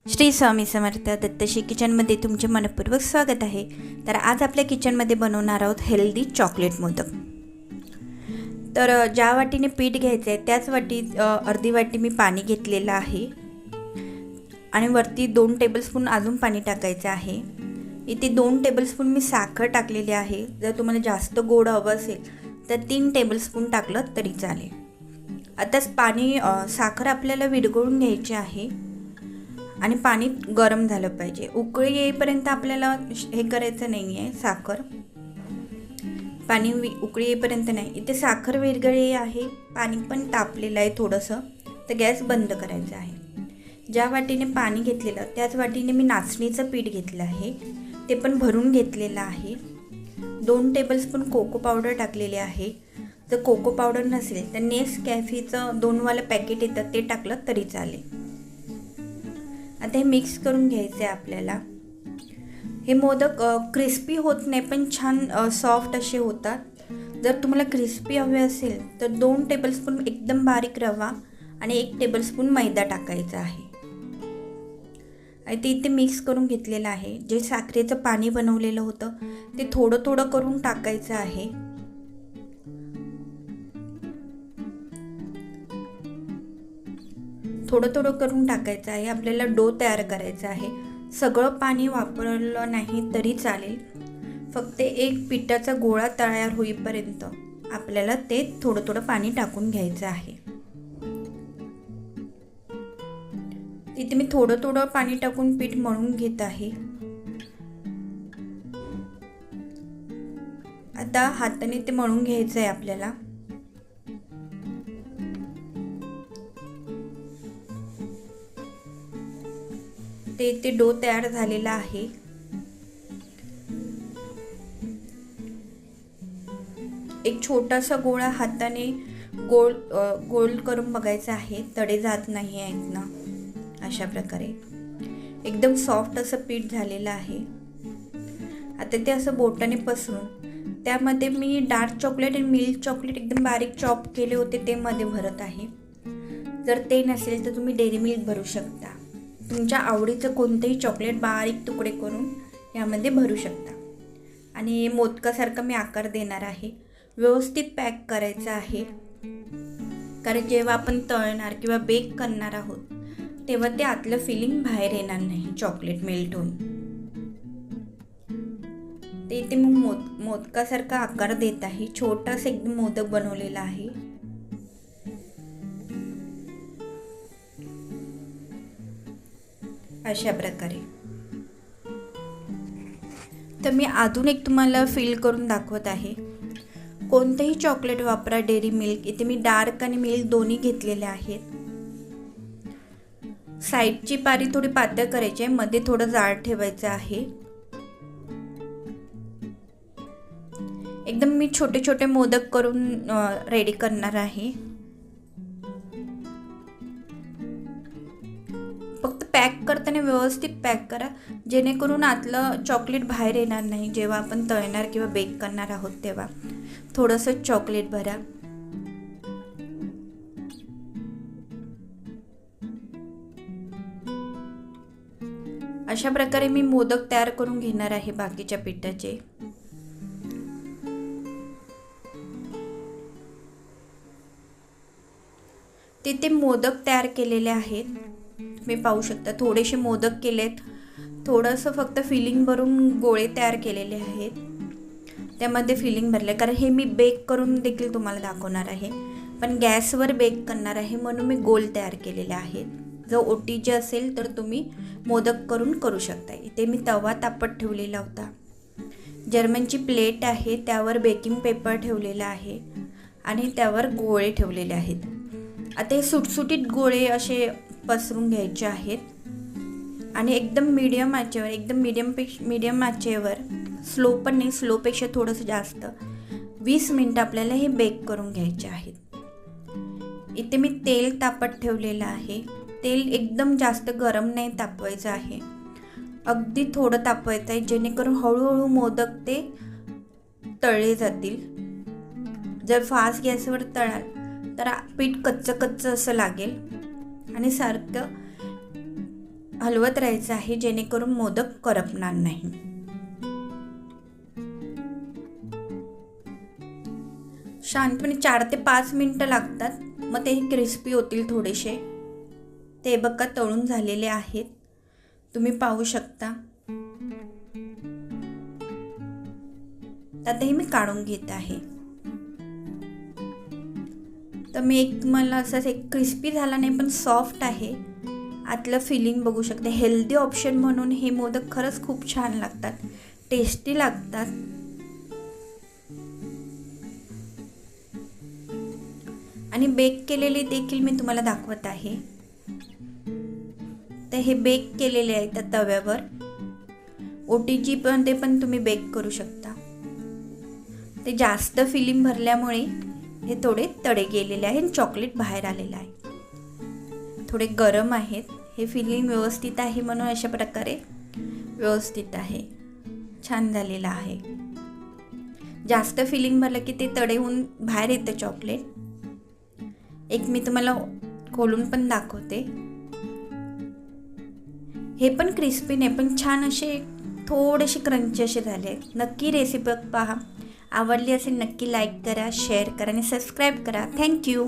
श्री स्वामी समर्थ दत्तश्री किचनमध्ये तुमचे मनपूर्वक स्वागत आहे। तर आज आपल्या किचनमध्ये बनवणार आहोत हेल्दी चॉकलेट मोदक। तर ज्या वाटीने पीठ घ्यायचं आहे त्याच वाटीत अर्धी वाटी मी पाणी घेतलेलं आहे आणि वरती 2 टेबलस्पून अजून पाणी टाकायचं आहे। इथे 2 टेबलस्पून मी साखर टाकलेली आहे। जर तुम्हाला जास्त गोड हवं असेल तर 3 टेबलस्पून टाकलं तरी चालेल। आता साखर आपल्याला विरघळून घ्यायची आहे आणि पाणी गरम झालं पाहिजे। उकळी येईपर्यंत आपल्याला हे करायचं नाही आहे। साखर पाणी उकळी येईपर्यंत नाही। इथे साखर विरघळली आहे, पाणी पण तापलेलं आहे थोडंसं, तर गॅस बंद करायचा आहे। ज्या वाटीने पाणी घेतलेलं त्याच वाटीने मी नाचणीचं पीठ घेतलं आहे, ते पण भरून घेतलेलं आहे। 2 टेबलस्पून कोको पावडर टाकलेले आहे। जर कोको पावडर नसेल तर नेसकॅफेचं 2 वालं पॅकेट येतं ते टाकलं तरी चालेल। आता हे मिक्स करून घ्यायचं आहे आपल्याला। हे मोदक क्रिस्पी होत नाही पण छान सॉफ्ट असे होतात। जर तुम्हाला क्रिस्पी हवे असेल तर 2 टेबलस्पून एकदम बारीक रवा आणि 1 टेबलस्पून मैदा टाकायचा आहे। ते इथे मिक्स करून घेतलेलं आहे। जे साखरेचं पाणी बनवलेलं होतं ते थोडं थोडं करून टाकायचं आहे। थोडं थोडं करून टाकायचं आहे। आपल्याला डो तयार करायचा आहे। सगळं पाणी वापरलं नाही तरी चालेल, फक्त एक पिठाचा गोळा तयार होईपर्यंत आपल्याला ते थोडं थोडं पाणी टाकून घ्यायचं आहे। इथे मी थोडं थोडं पाणी टाकून पीठ मळून घेत आहे। आता हाताने ते मळून घ्यायचं आहे आपल्याला। ते डो तयार झालेला आहे। एक छोटासा गोळा हाताने गोल करून बघायचा आहे, तडे जात नाही आहेत ना। अशा प्रकारे एकदम सॉफ्ट असं पीठ झालेलं आहे। आता ते असं बोटाने पसरून त्यामध्ये मी डार्क चॉकलेट आणि मिल्क चॉकलेट एकदम बारीक चॉप केले होते ते मध्ये भरत आहे। जर ते नसेल तर तुम्ही डेअरी मिल्क भरू शकता। तुमच्या आवडीचं कोणतेही चॉकलेट बारीक तुकडे करून यामध्ये भरू शकता। आणि मोदकासारखा मी आकार देणार आहे। व्यवस्थित पॅक करायचं आहे, कारण जेव्हा आपण तळणार किंवा बेक करणार आहोत तेव्हा ते आतलं फिलिंग बाहेर येणार नाही चॉकलेट मेल्ट होऊन। ते इथे मग मोदकासारखा आकार देत आहे। छोटासा एकदम मोदक बनवलेला आहे। अशा प्रकारे तर मी अजून एक तुम्हाला फिल करून दाखवत आहे। कोणतेही चॉकलेट वापरा, डेअरी मिल्क। इथे मी डार्क आणि मिल्क दोन्ही घेतलेले आहेत। साईडची पारी थोडी पातळ करायची आहे, मध्ये थोडं जाड ठेवायचं आहे। एकदम मी छोटे छोटे मोदक करून रेडी करणार आहे। फक्त पॅक करताना व्यवस्थित पॅक करा, जेणेकरून आतलं चॉकलेट बाहेर येणार नाही। जेव्हा आपण तळणार किंवा बेक करणार आहोत तेव्हा थोडंसं चॉकलेट भरा। अशा प्रकारे मी मोदक तयार करून घेणार आहे बाकीच्या पिठाचे। तिथे मोदक तयार केलेले आहेत, तुम्ही पाहू शकता। थोडेसे मोदक केलेत, थोडंसं फक्त फिलिंग भरून गोळे तयार केलेले आहेत, त्यामध्ये फिलिंग भरले। कारण हे मी बेक करून देखील तुम्हाला दाखवणार आहे, पण गॅसवर बेक करणार आहे म्हणून मी गोल तयार केलेले आहेत। जर ओटीजी असेल तर तुम्ही मोदक करू शकता। इथे मी तवा तापत ठेवलेला होता। जर्मनची प्लेट आहे, त्यावर बेकिंग पेपर ठेवलेला आहे आणि त्यावर गोळे ठेवलेले आहेत। आता हे सुटसुटीत गोळे असे पसरून घ्यायचे आहेत आणि एकदम मीडियम आचेवर, एकदम मीडियम आचेवर, स्लो पण नाही, स्लोपेक्षा थोडंसं जास्त 20 मिनिटं आपल्याला हे बेक करून घ्यायचे आहेत। इथे मी तेल तापत ठेवलेलं आहे। तेल एकदम जास्त गरम नाही तापवायचं आहे, अगदी थोडं तापवायचं आहे, जेणेकरून हळूहळू मोदक ते तळले जातील। जर फास्ट गॅसवर तळाल तर पीठ कच्चं असं लागेल आणि सारखं हलवत राहायचं आहे जेणेकरून मोदक करपणार नाही. शांतपणे 4 ते 5 मिनिटं लागतात, मग ते क्रिस्पी होतील थोडेसे. ते बघा तळून झालेले आहेत, तुम्ही पाहू शकता. आता हे मी काढून घेत आहे. तर मला असंच एक क्रिस्पी झाला नाही पण सॉफ्ट आहे. आतलं फिलिंग बघू शकते. हेल्दी ऑप्शन म्हणून हे मोदक खरंच खूप छान लागतात, टेस्टी लागतात. आणि बेक केलेले देखील मी तुम्हाला दाखवत आहे. तर हे बेक केलेले आहे त्या तव्यावर. OTG पण ते पण तुम्ही बेक करू शकता. ते जास्त फिलिंग भरल्यामुळे हे थोडे तडे गेलेले आहे आणि चॉकलेट बाहेर आलेलं आहे. थोडे गरम आहेत. हे फिलिंग व्यवस्थित आहे म्हणून अशा प्रकारे व्यवस्थित आहे, छान झालेलं आहे. जास्त फिलिंग भरलं की ते तडे होऊन बाहेर येतं चॉकलेट. एक मी तुम्हाला खोलून पण दाखवते. हे पण क्रिस्पी नाही पण छान असे थोडेसे क्रंची असे झाले. नक्की रेसिपी पहा. आवडली असेल नक्की लाईक करा, शेअर करा आणि सबस्क्राईब करा. थँक्यू.